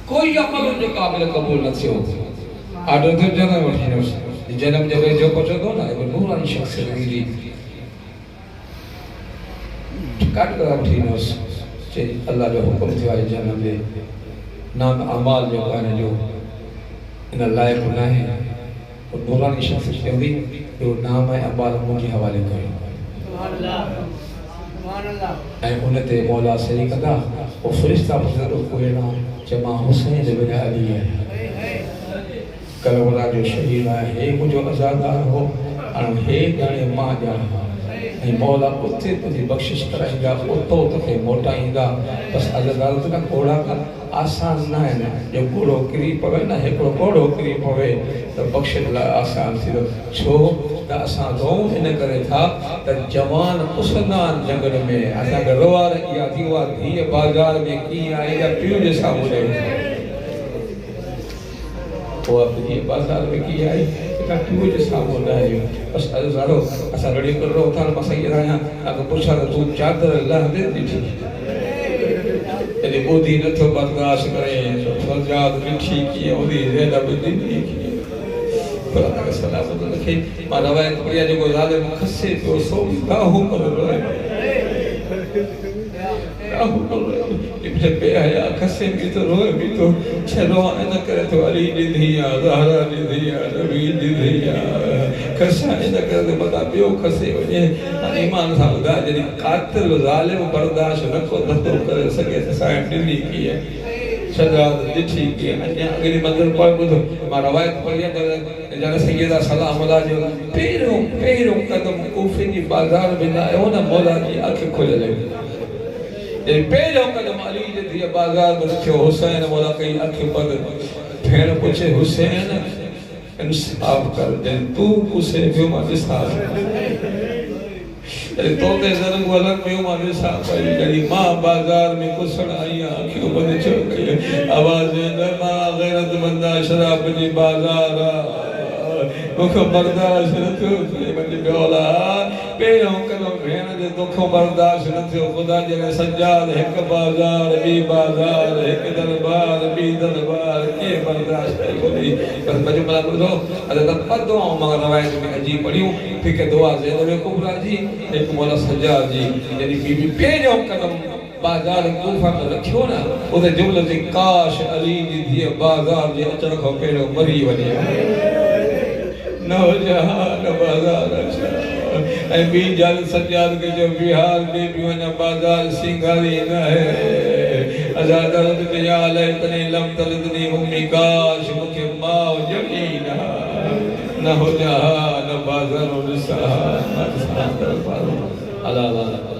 कोई अमल जो काबिल कबूल न थियो आडो तो जन्म वठिनो जन्म जब जो पहुंचो ना एक नूरानी शख्स जी काट कर वठिनो जे अल्लाह जो हुक्म थियो है जन्म में नाम अमाल जो काने जो इन लायक न है और नूरानी शख्स चंदी जो नाम है अमाल मुझे हवाले कयो सुभान अल्लाह ऐ उनते मौला सही कदा वो फरिश्ता पुछंदो कोई ना जमा हुसैन बिन अली है करबला जो शहीद है हे मुझो आजादार हो और हे जाने मां जान ऐ मौला उते तुझी बख्शिश कराएगा उतो तके मोटाईंदा बस आजादार तो कोड़ा का आसान ना है ना जो कोड़ो किरी पवे ना हे कोड़ो किरी पवे तो बख्शिश ला आसान थी छो त असां दो इन करे था त जवान उसनान जंगल में असा गरवार या दीवा धी बाजार में की आई या पियो जे सामने वो अपनी बाजार में की आई का पियो जे सामने आई बस अजारो असा रेडी कर रो था मसई रहा अगर पूछा तो तू चादर अल्लाह दे दी तेरी बोधी न तो बर्दाश्त करे तो सजाद मिठी की ओदी ज़्यादा बदी की खुदा का सलाम रखे मां रवायत पढ़िया जो ज़ालिम खसे तो सो काहू कर रोए काहू कर रोए इब्ने बेहया खसे भी तो रोए भी तो चलो न करे तो अली दी धिया ज़हरा दी धिया नबी दी धिया खसा न करे तो बता बियो खसे वने ईमान सा बुधा जदी कातिल ज़ालिम बर्दाश्त न को दतो करे सके साईं दिल्ली की है सजाद दिठी की अन्य अगली मंजिल पर बुधो मां रवायत पढ़िया जन सैयदा सलाम अल्लाह जो पेरों कदम कूफे की बाजार में आयो ना मौला की आंखें खुल गई ये पेरों कदम अली जे दिया बाजार में रखियो हुसैन मौला की आंखें बंद फिर पूछे हुसैन इंसाफ कर दे तू उसे भी इंसाफ तो ते जरंग वलन में माने साहब जड़ी मां बाजार में कुसण आई आंखों बंद छो गई आवाज न मां गैरत बंदा शराब जी बाजार दुख बर्दाश्त न थियो बंदे बोला पेरों कदम भेण जे दुख बर्दाश्त न थियो खुदा जे सज्जाद एक बाजार बी बाजार एक दरबार बी दरबार के बर्दाश्त कोई बस मजमला बुझो अदा पदो मां रवायत में अजी पढ़ियो फिर दुआ ज़ैनब कुबरा जी एक मौला सज्जाद जी यानी बीबी पेरों कदम बाजार कूफा में रखियो ना उदे जुमले से काश अली जी दी बाजार जे अचण को पेरो मरी वने नौजहान बाजार अच्छा ऐ बी जल सज्जाद के जो बिहार में भी वने बाजार सिंगारी न है आजाद दिया ले तने लम तलदनी उम्मी काश मुखे मां जगी न हो जहान बाजार और सहा अल्लाह अल्लाह